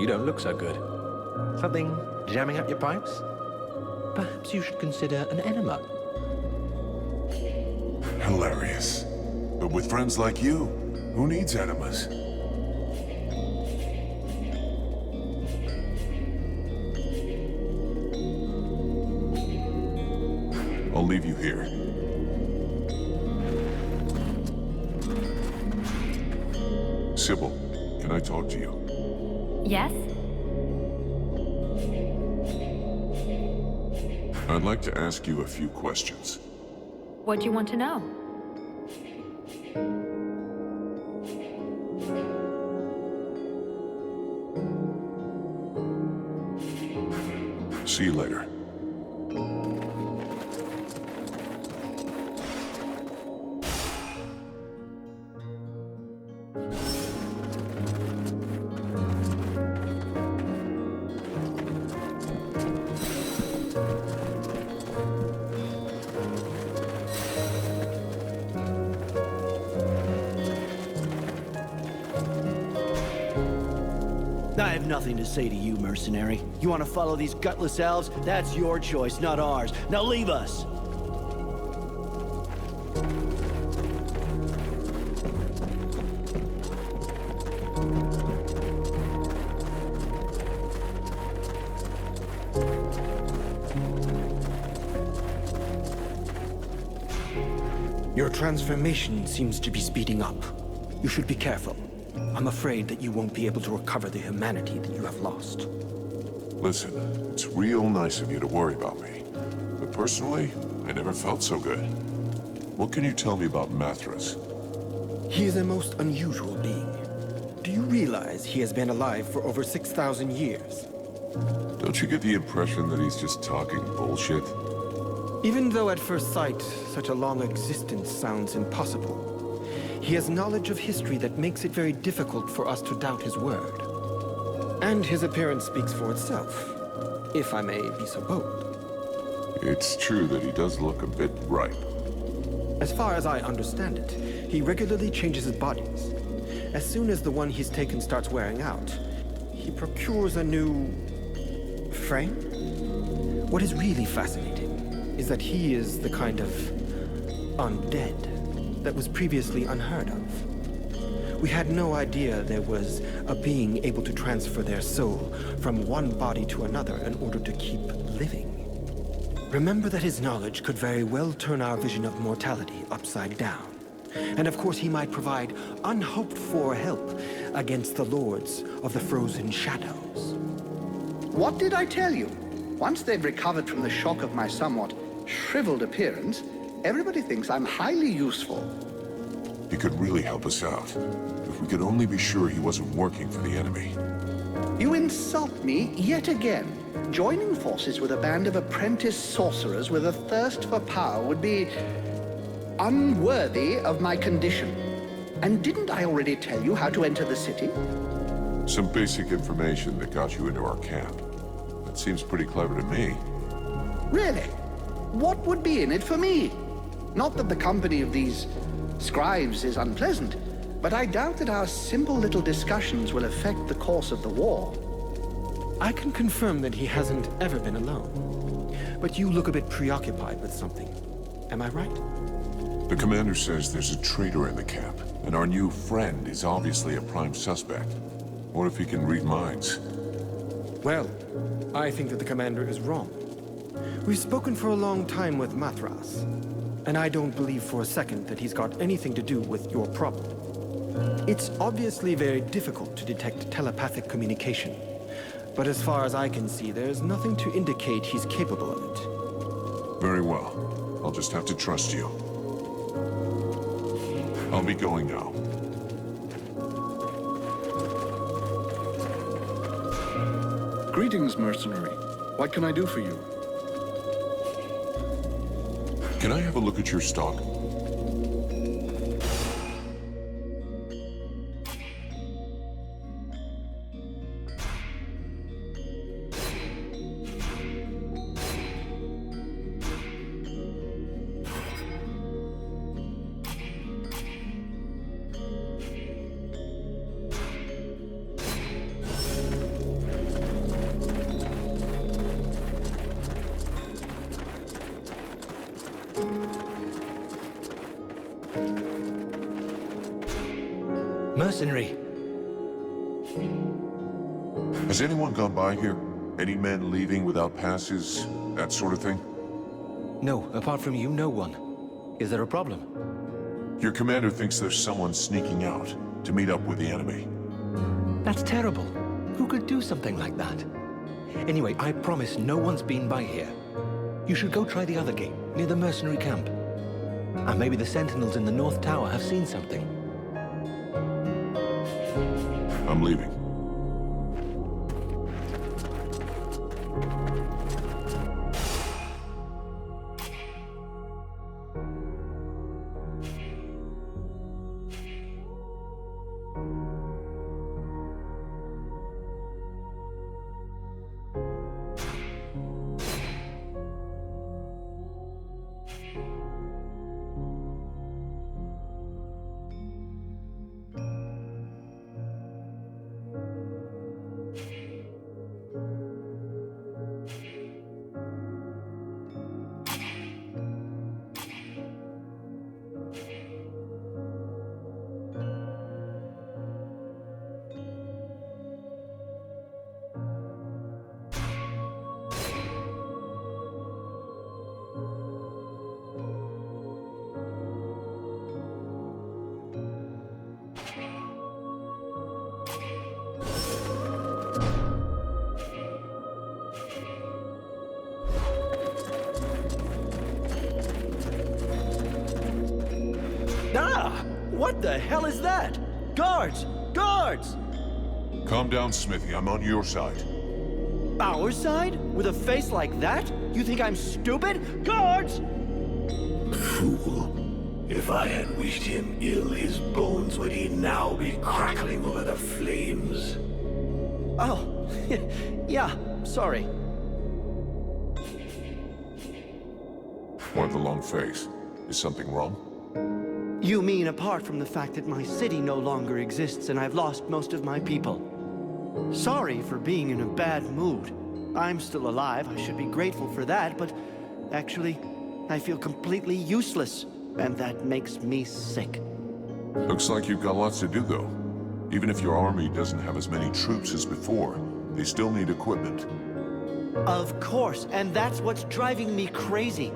You don't look so good. Something jamming up your pipes? Perhaps you should consider an enema. Hilarious. But with friends like you, who needs enemas? I'll leave you here. Sybil, can I talk to you? Yes? I'd like to ask you a few questions. What do you want to know? See you later. I have nothing to say to you, mercenary. You want to follow these gutless elves? That's your choice, not ours. Now leave us! Your transformation seems to be speeding up. You should be careful. I'm afraid that you won't be able to recover the humanity that you have lost. Listen, it's real nice of you to worry about me. But personally, I never felt so good. What can you tell me about Mathras? He is a most unusual being. Do you realize he has been alive for over 6,000 years? Don't you get the impression that he's just talking bullshit? Even though at first sight, such a long existence sounds impossible, he has knowledge of history that makes it very difficult for us to doubt his word. And his appearance speaks for itself, if I may be so bold. It's true that he does look a bit ripe. As far as I understand it, he regularly changes his bodies. As soon as the one he's taken starts wearing out, he procures a new frame? What is really fascinating is that he is the kind of undead that was previously unheard of. We had no idea there was a being able to transfer their soul from one body to another in order to keep living. Remember that his knowledge could very well turn our vision of mortality upside down. And of course he might provide unhoped-for help against the lords of the Frozen Shadows. What did I tell you? Once they've recovered from the shock of my somewhat shriveled appearance, everybody thinks I'm highly useful. He could really help us out. If we could only be sure he wasn't working for the enemy. You insult me yet again. Joining forces with a band of apprentice sorcerers with a thirst for power would be unworthy of my condition. And didn't I already tell you how to enter the city? Some basic information that got you into our camp. That seems pretty clever to me. Really? What would be in it for me? Not that the company of these scribes is unpleasant, but I doubt that our simple little discussions will affect the course of the war. I can confirm that he hasn't ever been alone. But you look a bit preoccupied with something. Am I right? The commander says there's a traitor in the camp, and our new friend is obviously a prime suspect. What if he can read minds? Well, I think that the commander is wrong. We've spoken for a long time with Mathras, and I don't believe for a second that he's got anything to do with your problem. It's obviously very difficult to detect telepathic communication, but as far as I can see, there's nothing to indicate he's capable of it. Very well. I'll just have to trust you. I'll be going now. Greetings, mercenary. What can I do for you? Can I have a look at your stock? Mercenary. Has anyone gone by here? Any men leaving without passes? That sort of thing? No, apart from you, no one. Is there a problem? Your commander thinks there's someone sneaking out to meet up with the enemy. That's terrible. Who could do something like that? Anyway, I promise no one's been by here. You should go try the other gate, near the mercenary camp. And maybe the sentinels in the North Tower have seen something. I'm leaving. Ah! What the hell is that? Guards! Guards! Calm down, Smithy. I'm on your side. Our side? With a face like that? You think I'm stupid? Guards! Fool. If I had wished him ill, his bones would he now be crackling over the flames. Oh, yeah, sorry. Why the long face? Is something wrong? You mean apart from the fact that my city no longer exists and I've lost most of my people? Sorry for being in a bad mood. I'm still alive, I should be grateful for that, but actually, I feel completely useless, and that makes me sick. Looks like you've got lots to do, though. Even if your army doesn't have as many troops as before, they still need equipment. Of course, and that's what's driving me crazy.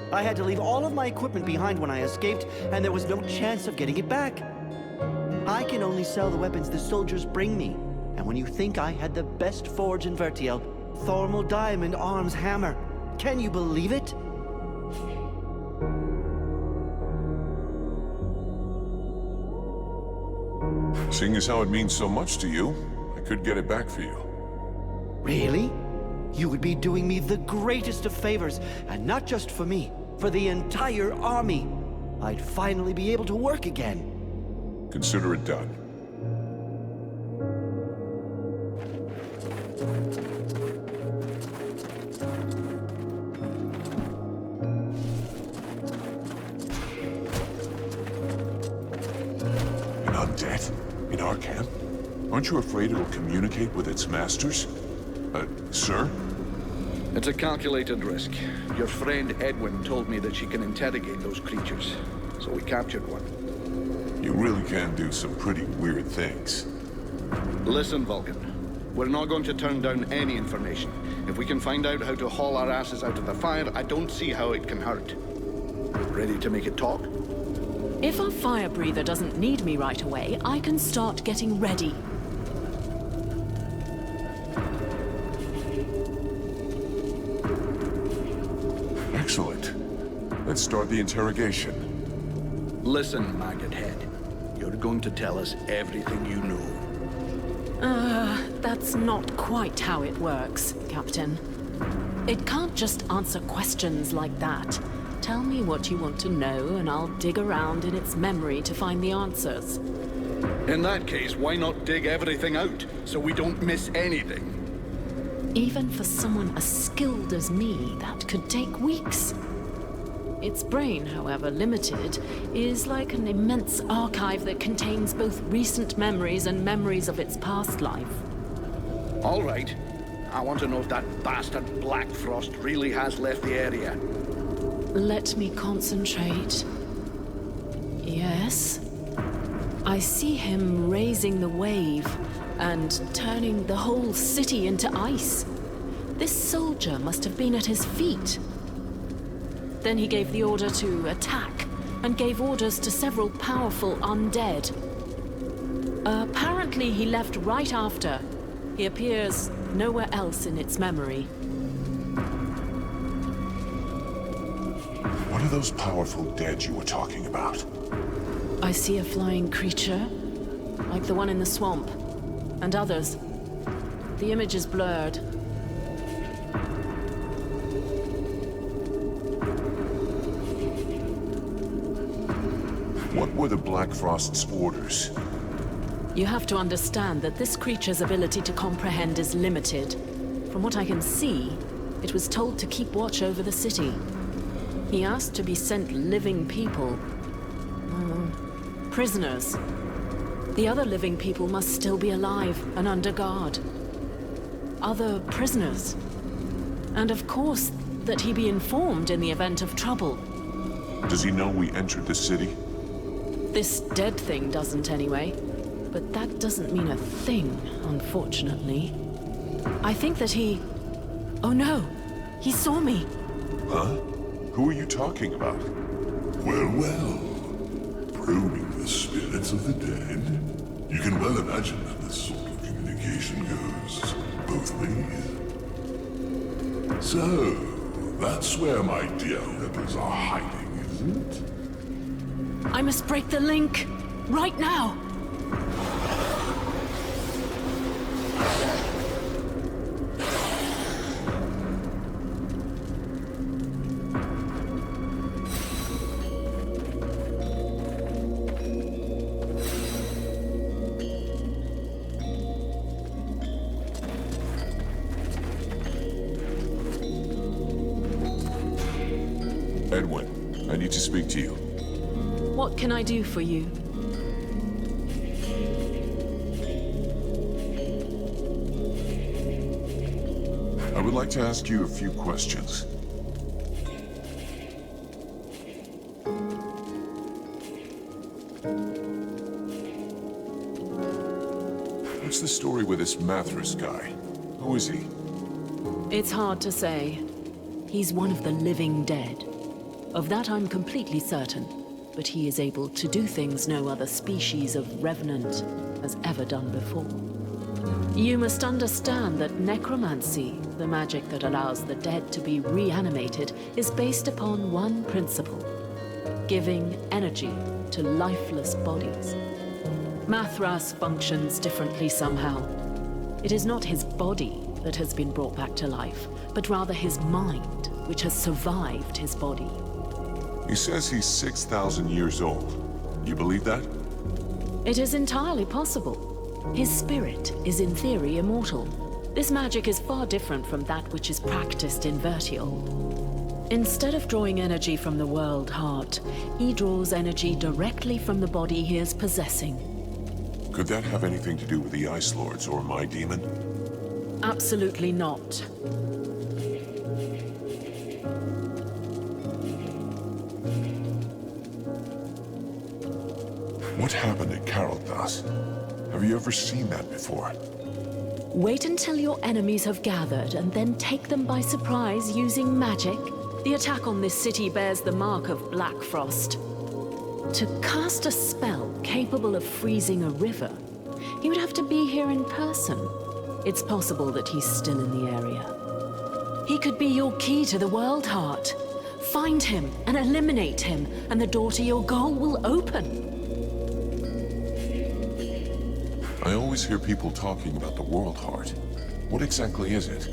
I had to leave all of my equipment behind when I escaped, and there was no chance of getting it back. I can only sell the weapons the soldiers bring me. And when you think I had the best forge in Vertiel, Thormal Diamond Arms Hammer, can you believe it? Seeing as how it means so much to you, I could get it back for you. Really? You would be doing me the greatest of favors, and not just for me, for the entire army. I'd finally be able to work again. Consider it done. An undead? In our camp? Aren't you afraid it'll communicate with its masters? Sir? It's a calculated risk. Your friend Edwin told me that she can interrogate those creatures, so we captured one. You really can do some pretty weird things. Listen, Vulcan. We're not going to turn down any information. If we can find out how to haul our asses out of the fire, I don't see how it can hurt. Ready to make it talk? If our fire breather doesn't need me right away, I can start getting ready. Excellent. Let's start the interrogation. Listen, Maggot Head. You're going to tell us everything you know. That's not quite how it works, Captain. It can't just answer questions like that. Tell me what you want to know, and I'll dig around in its memory to find the answers. In that case, why not dig everything out, so we don't miss anything? Even for someone as skilled as me, that could take weeks. Its brain, however limited, is like an immense archive that contains both recent memories and memories of its past life. All right. I want to know if that bastard Black Frost really has left the area. Let me concentrate. Yes. I see him raising the wave and turning the whole city into ice. This soldier must have been at his feet. Then he gave the order to attack and gave orders to several powerful undead. Apparently he left right after. He appears nowhere else in its memory. What are those powerful dead you were talking about? I see a flying creature, like the one in the swamp, and others. The image is blurred. What were the Black Frost's orders? You have to understand that this creature's ability to comprehend is limited. From what I can see, it was told to keep watch over the city. He asked to be sent living people. Prisoners. The other living people must still be alive and under guard. Other prisoners. And of course, that he be informed in the event of trouble. Does he know we entered the city? This dead thing doesn't anyway. But that doesn't mean a thing, unfortunately. I think that he... Oh no! He saw me! Huh? Who are you talking about? Well, well. Probing the spirits of the dead. You can well imagine that this sort of communication goes both ways. So, that's where my dear rebels are hiding, is it? I must break the link! Right now! Edwin, I need to speak to you. What can I do for you? I would like to ask you a few questions. What's the story with this Mathras guy? Who is he? It's hard to say. He's one of the living dead. Of that I'm completely certain. But he is able to do things no other species of revenant has ever done before. You must understand that necromancy, the magic that allows the dead to be reanimated, is based upon one principle: giving energy to lifeless bodies. Mathras functions differently somehow. It is not his body that has been brought back to life, but rather his mind, which has survived his body. He says he's 6,000 years old. You believe that? It is entirely possible. His spirit is in theory immortal. This magic is far different from that which is practiced in Vertiol. Instead of drawing energy from the world heart, he draws energy directly from the body he is possessing. Could that have anything to do with the Ice Lords or my demon? Absolutely not. What happened at Caroldas? Have you ever seen that before? Wait until your enemies have gathered and then take them by surprise using magic. The attack on this city bears the mark of Black Frost. To cast a spell capable of freezing a river, he would have to be here in person. It's possible that he's still in the area. He could be your key to the World Heart. Find him and eliminate him, and the door to your goal will open. I always hear people talking about the World Heart. What exactly is it?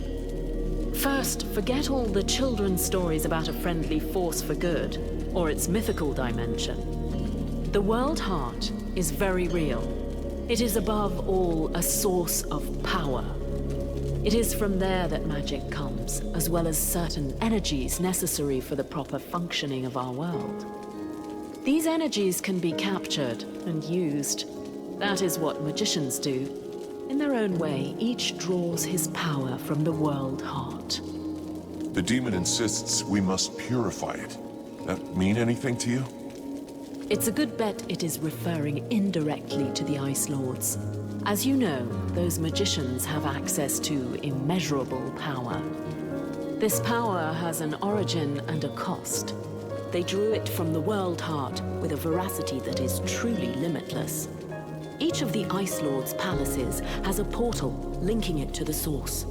First, forget all the children's stories about a friendly force for good, or its mythical dimension. The World Heart is very real. It is above all a source of power. It is from there that magic comes, as well as certain energies necessary for the proper functioning of our world. These energies can be captured and used. That is what magicians do. In their own way, each draws his power from the World Heart. The demon insists we must purify it. That mean anything to you? It's a good bet it is referring indirectly to the Ice Lords. As you know, those magicians have access to immeasurable power. This power has an origin and a cost. They drew it from the World Heart with a veracity that is truly limitless. Each of the Ice Lords' palaces has a portal linking it to the source.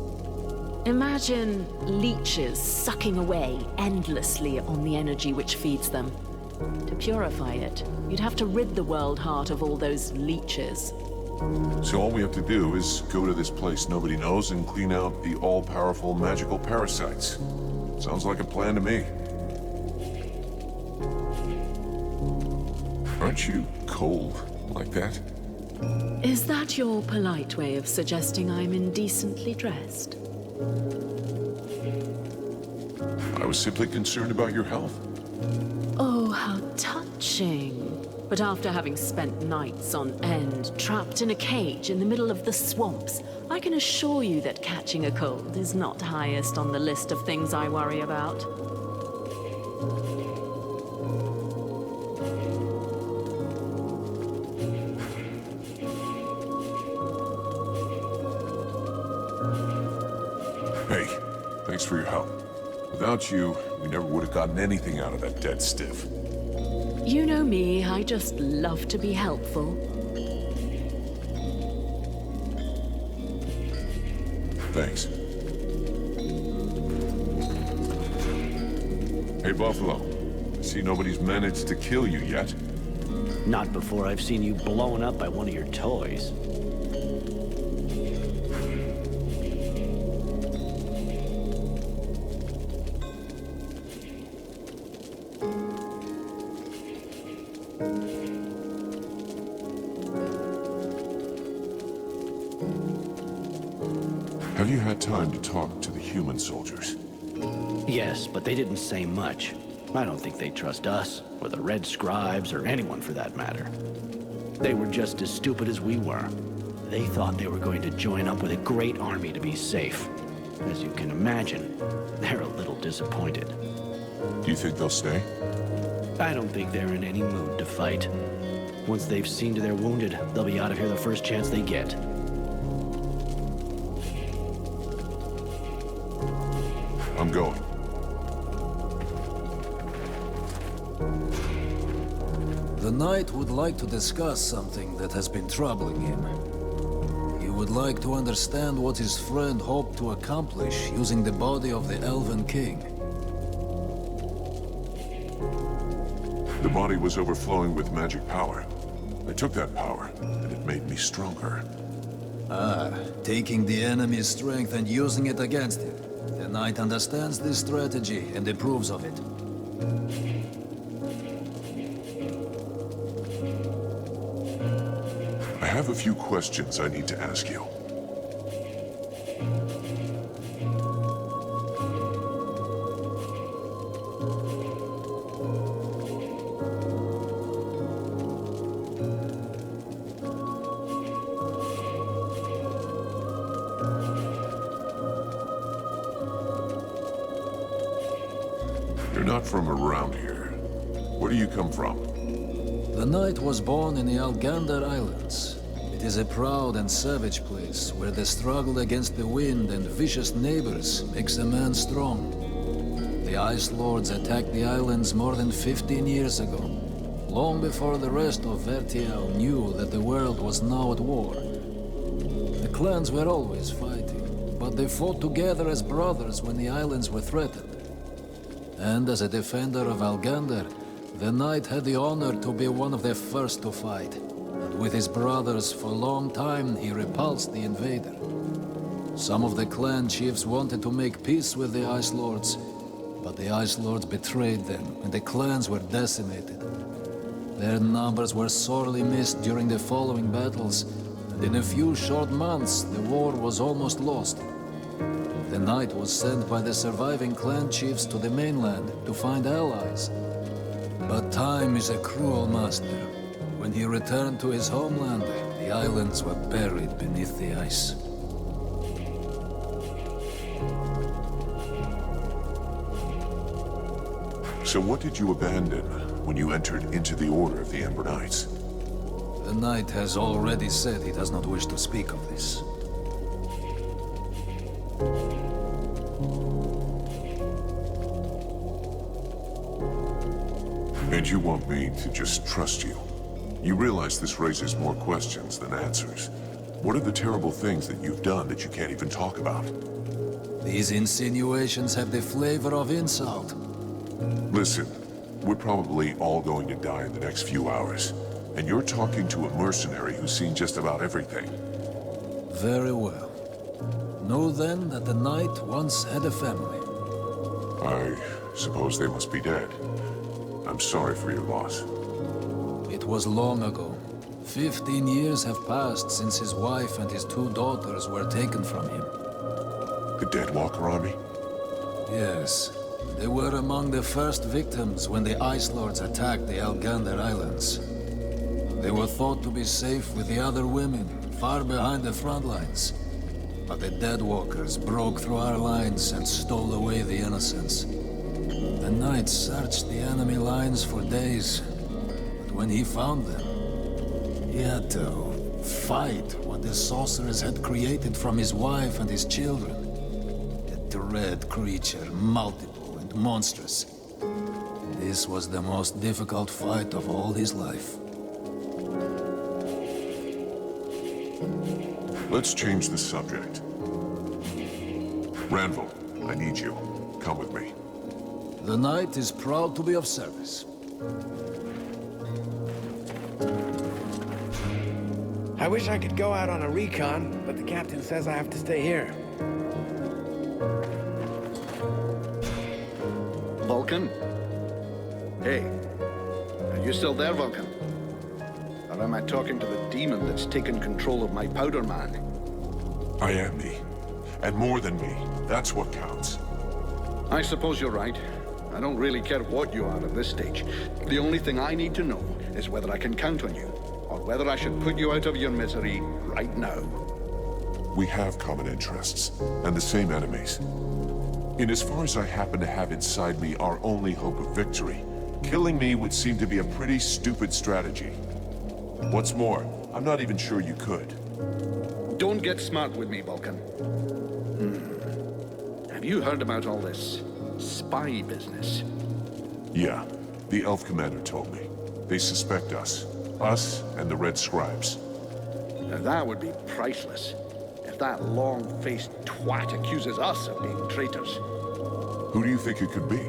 Imagine leeches sucking away endlessly on the energy which feeds them. To purify it, you'd have to rid the World Heart of all those leeches. So all we have to do is go to this place nobody knows and clean out the all-powerful magical parasites. Sounds like a plan to me. Aren't you cold like that? Is that your polite way of suggesting I'm indecently dressed? I was simply concerned about your health. Oh, how touching. But after having spent nights on end, trapped in a cage in the middle of the swamps, I can assure you that catching a cold is not highest on the list of things I worry about. Hey, thanks for your help. Without you, we never would have gotten anything out of that dead stiff. You know me, I just love to be helpful. Thanks. Hey, Buffalo. I see nobody's managed to kill you yet. Not before I've seen you blown up by one of your toys. Have you had time to talk to the human soldiers? Yes, but they didn't say much. I don't think they trust us, or the Red Scribes, or anyone for that matter. They were just as stupid as we were. They thought they were going to join up with a great army to be safe. As you can imagine, they're a little disappointed. Do you think they'll stay? I don't think they're in any mood to fight. Once they've seen to their wounded, they'll be out of here the first chance they get. I'm going. The Knight would like to discuss something that has been troubling him. He would like to understand what his friend hoped to accomplish using the body of the Elven King. The body was overflowing with magic power. I took that power, and it made me stronger. Ah, taking the enemy's strength and using it against him. The Knight understands this strategy and approves of it. I have a few questions I need to ask you. You're not from around here. Where do you come from? The Knight was born in the Algander Islands. It is a proud and savage place where the struggle against the wind and vicious neighbors makes a man strong. The Ice Lords attacked the islands more than 15 years ago, long before the rest of Vertiel knew that the world was now at war. The clans were always fighting, but they fought together as brothers when the islands were threatened. And as a defender of Algander, the Knight had the honor to be one of the first to fight. And with his brothers for a long time, he repulsed the invader. Some of the clan chiefs wanted to make peace with the Ice Lords, but the Ice Lords betrayed them, and the clans were decimated. Their numbers were sorely missed during the following battles, and in a few short months, the war was almost lost. The Knight was sent by the surviving clan chiefs to the mainland to find allies. But time is a cruel master. When he returned to his homeland, the islands were buried beneath the ice. So what did you abandon when you entered into the Order of the Ember Knights? The knight has already said he does not wish to speak of this. And you want me to just trust you? You realize this raises more questions than answers. What are the terrible things that you've done that you can't even talk about? These insinuations have the flavor of insult. Listen, we're probably all going to die in the next few hours. And you're talking to a mercenary who's seen just about everything. Very well. Know then that the knight once had a family. I suppose they must be dead. I'm sorry for your loss. It was long ago. 15 years have passed since his wife and his 2 daughters were taken from him. The Deadwalker army? Yes. They were among the first victims when the Ice Lords attacked the Algander Islands. They were thought to be safe with the other women, far behind the front lines. But the Deadwalkers broke through our lines and stole away the innocents. The knight searched the enemy lines for days, but when he found them, he had to fight what the sorcerers had created from his wife and his children. A dread creature, multiple and monstrous. This was the most difficult fight of all his life. Let's change the subject. Ranville, I need you. Come with me. The knight is proud to be of service. I wish I could go out on a recon, but the captain says I have to stay here. Vulcan? Hey, are you still there, Vulcan? Or am I talking to the demon that's taken control of my powder man? I am me. And more than me. That's what counts. I suppose you're right. I don't really care what you are at this stage. The only thing I need to know is whether I can count on you, or whether I should put you out of your misery right now. We have common interests, and the same enemies. In as far as I happen to have inside me our only hope of victory, killing me would seem to be a pretty stupid strategy. What's more, I'm not even sure you could. Don't get smart with me, Vulcan. Have you heard about all this spy business? Yeah, the Elf Commander told me. They suspect us. Us and the Red Scribes. Now that would be priceless. If that long-faced twat accuses us of being traitors. Who do you think it could be?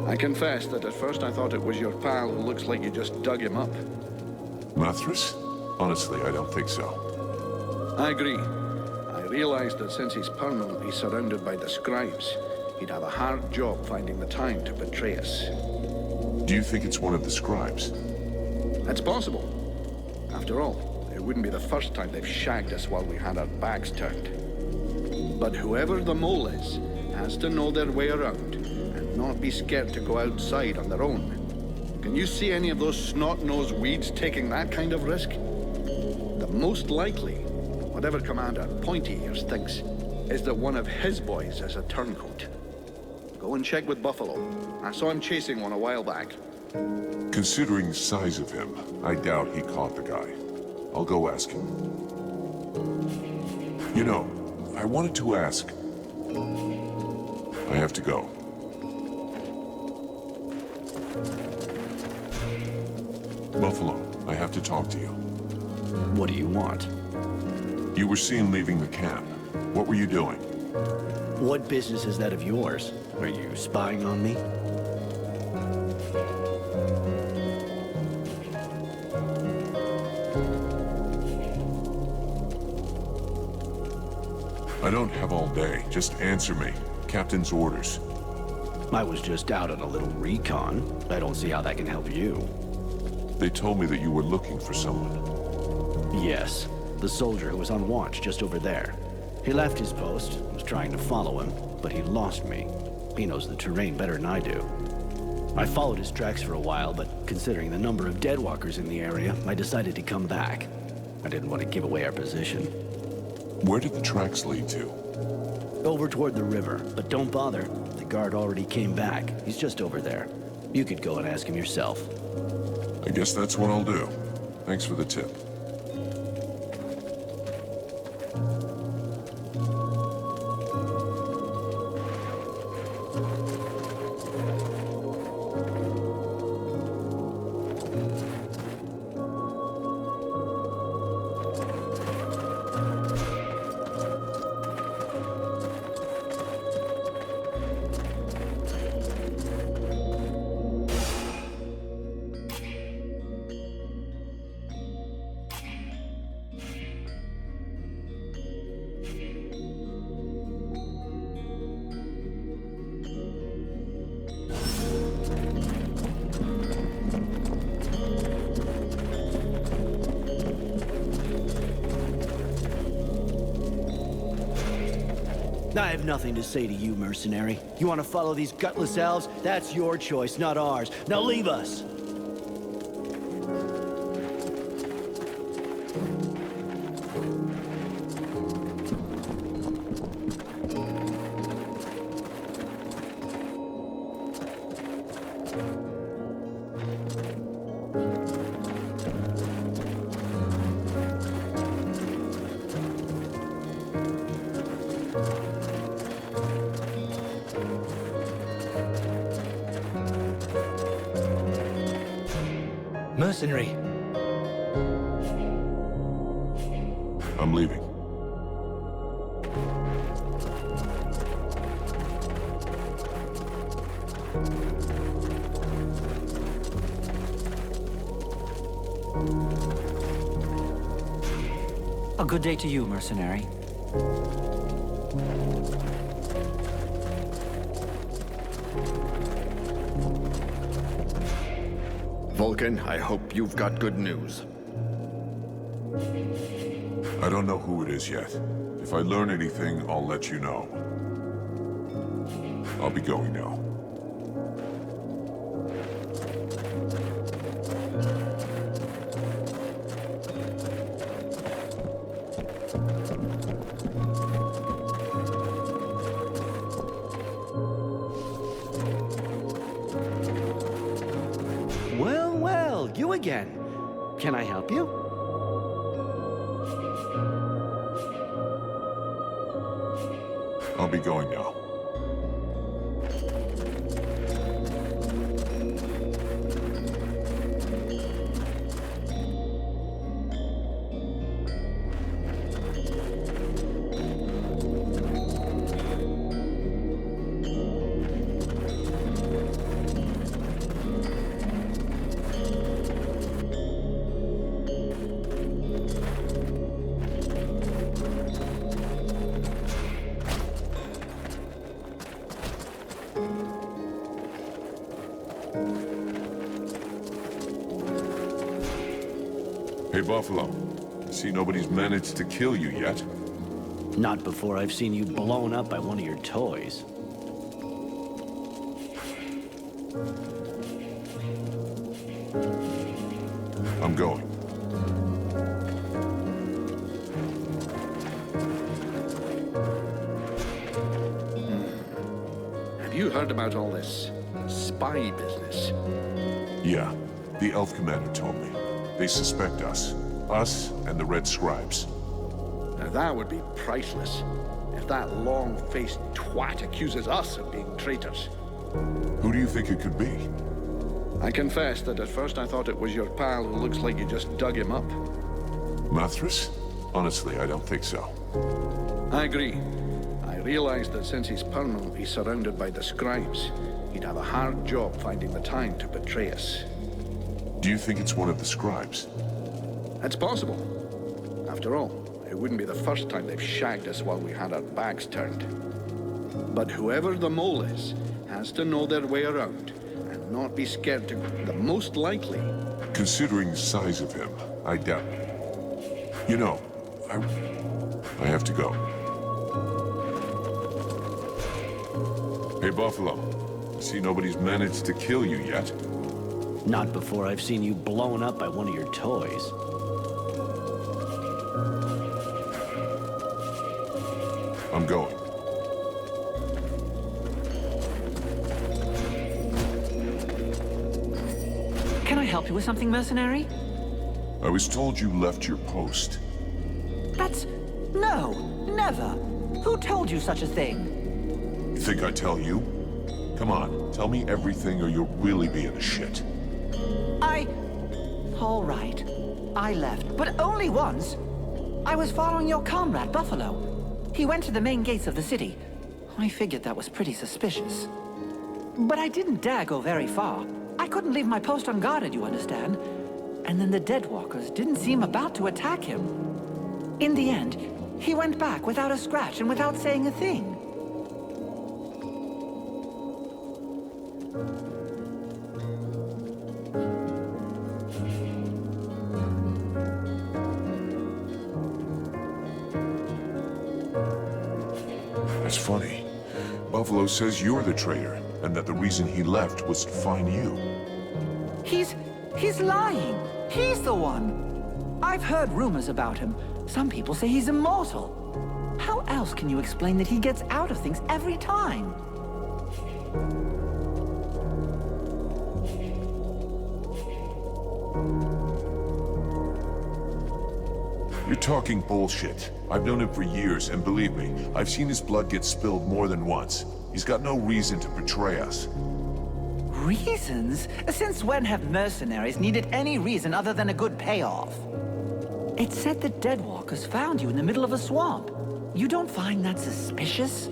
I confess that at first I thought it was your pal who looks like you just dug him up. Mathras? Honestly, I don't think so. I agree. I realized that since he's permanently surrounded by the scribes, he'd have a hard job finding the time to betray us. Do you think it's one of the scribes? That's possible. After all, it wouldn't be the first time they've shagged us while we had our backs turned. But whoever the mole is, has to know their way around, and not be scared to go outside on their own. Can you see any of those snot-nosed weeds taking that kind of risk? The most likely, whatever Commander Pointy Ears thinks, is that one of his boys is a turncoat. Go and check with Buffalo. I saw him chasing one a while back. Considering the size of him, I doubt he caught the guy. I'll go ask him. You know, I wanted to ask. I have to go. Buffalo, I have to talk to you. What do you want? You were seen leaving the camp. What were you doing? What business is that of yours? Are you spying on me? I don't have all day. Just answer me. Captain's orders. I was just out on a little recon. I don't see how that can help you. They told me that you were looking for someone. Yes, the soldier who was on watch just over there. He left his post, was trying to follow him, but he lost me. He knows the terrain better than I do. I followed his tracks for a while, but considering the number of deadwalkers in the area, I decided to come back. I didn't want to give away our position. Where did the tracks lead to? Over toward the river, but don't bother. The guard already came back. He's just over there. You could go and ask him yourself. I guess that's what I'll do. Thanks for the tip. I have nothing to say to you, mercenary. You want to follow these gutless elves? That's your choice, not ours. Now leave us! Mercenary! I'm leaving. A good day to you, mercenary. Vulcan, I hope you've got good news. I don't know who it is yet. If I learn anything, I'll let you know. I'll be going now. Well, you again. Can I help you? I'll be going now. Hey, Buffalo. See nobody's managed to kill you yet? Not before I've seen you blown up by one of your toys. I'm going. Have you heard about all this spy business? Yeah, the Elf Commander told me. They suspect us. Us and the Red Scribes. Now that would be priceless. If that long-faced twat accuses us of being traitors. Who do you think it could be? I confess that at first I thought it was your pal who looks like you just dug him up. Mathras? Honestly, I don't think so. I agree. I realized that since he's permanently surrounded by the scribes, he'd have a hard job finding the time to betray us. Do you think it's one of the scribes? It's possible. After all, it wouldn't be the first time they've shagged us while we had our backs turned. But whoever the mole is, has to know their way around, and not be scared to... The most likely... Considering the size of him, I doubt it. You know, I have to go. Hey, Buffalo. See nobody's managed to kill you yet? Not before I've seen you blown up by one of your toys. I'm going. Can I help you with something, mercenary? I was told you left your post. That's... no, never. Who told you such a thing? You think I'd tell you? Come on, tell me everything or you'll really be in the shit. All right. I left, but only once. I was following your comrade, Buffalo. He went to the main gates of the city. I figured that was pretty suspicious. But I didn't dare go very far. I couldn't leave my post unguarded, you understand? And then the Deadwalkers didn't seem about to attack him. In the end, he went back without a scratch and without saying a thing. That's funny. Buffalo says you're the traitor, and that the reason he left was to find you. He's lying. He's the one. I've heard rumors about him. Some people say he's immortal. How else can you explain that he gets out of things every time? You're talking bullshit. I've known him for years, and believe me, I've seen his blood get spilled more than once. He's got no reason to betray us. Reasons? Since when have mercenaries needed any reason other than a good payoff? It said the Deadwalkers found you in the middle of a swamp. You don't find that suspicious?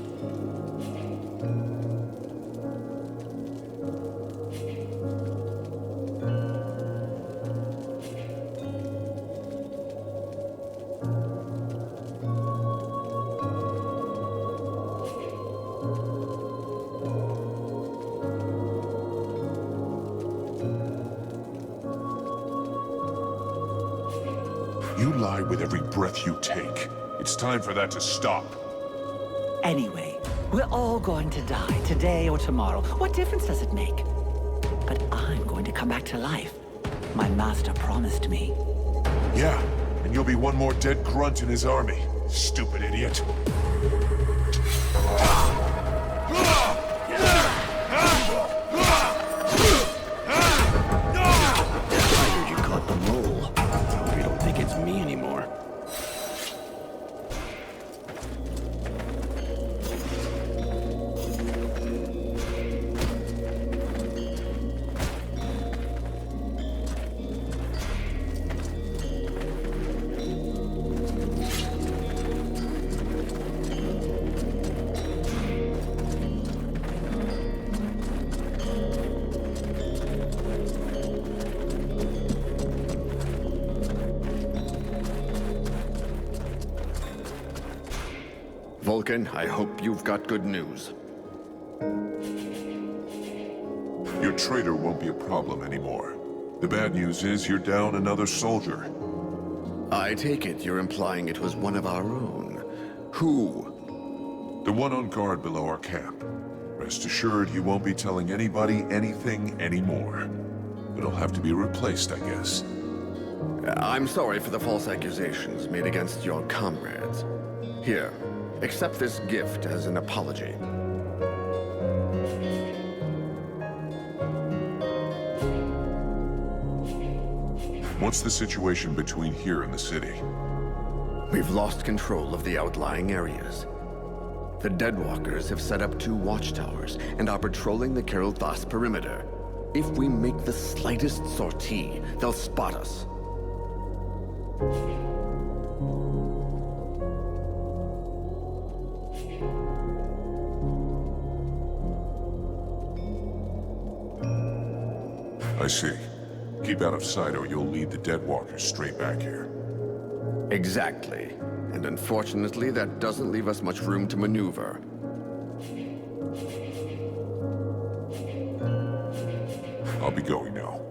You lie with every breath you take. It's time for that to stop. Anyway, we're all going to die, today or tomorrow. What difference does it make? But I'm going to come back to life. My master promised me. Yeah, and you'll be one more dead grunt in his army. Stupid idiot. Vulcan, I hope you've got good news. Your traitor won't be a problem anymore. The bad news is you're down another soldier. I take it you're implying it was one of our own. Who? The one on guard below our camp. Rest assured he won't be telling anybody anything anymore. It'll have to be replaced, I guess. I'm sorry for the false accusations made against your comrades. Here, accept this gift as an apology. What's the situation between here and the city? We've lost control of the outlying areas. The Deadwalkers have set up 2 watchtowers and are patrolling the Kirilthas perimeter. If we make the slightest sortie, they'll spot us. I see. Keep out of sight or you'll lead the Deadwalkers straight back here. Exactly. And unfortunately, that doesn't leave us much room to maneuver. I'll be going now.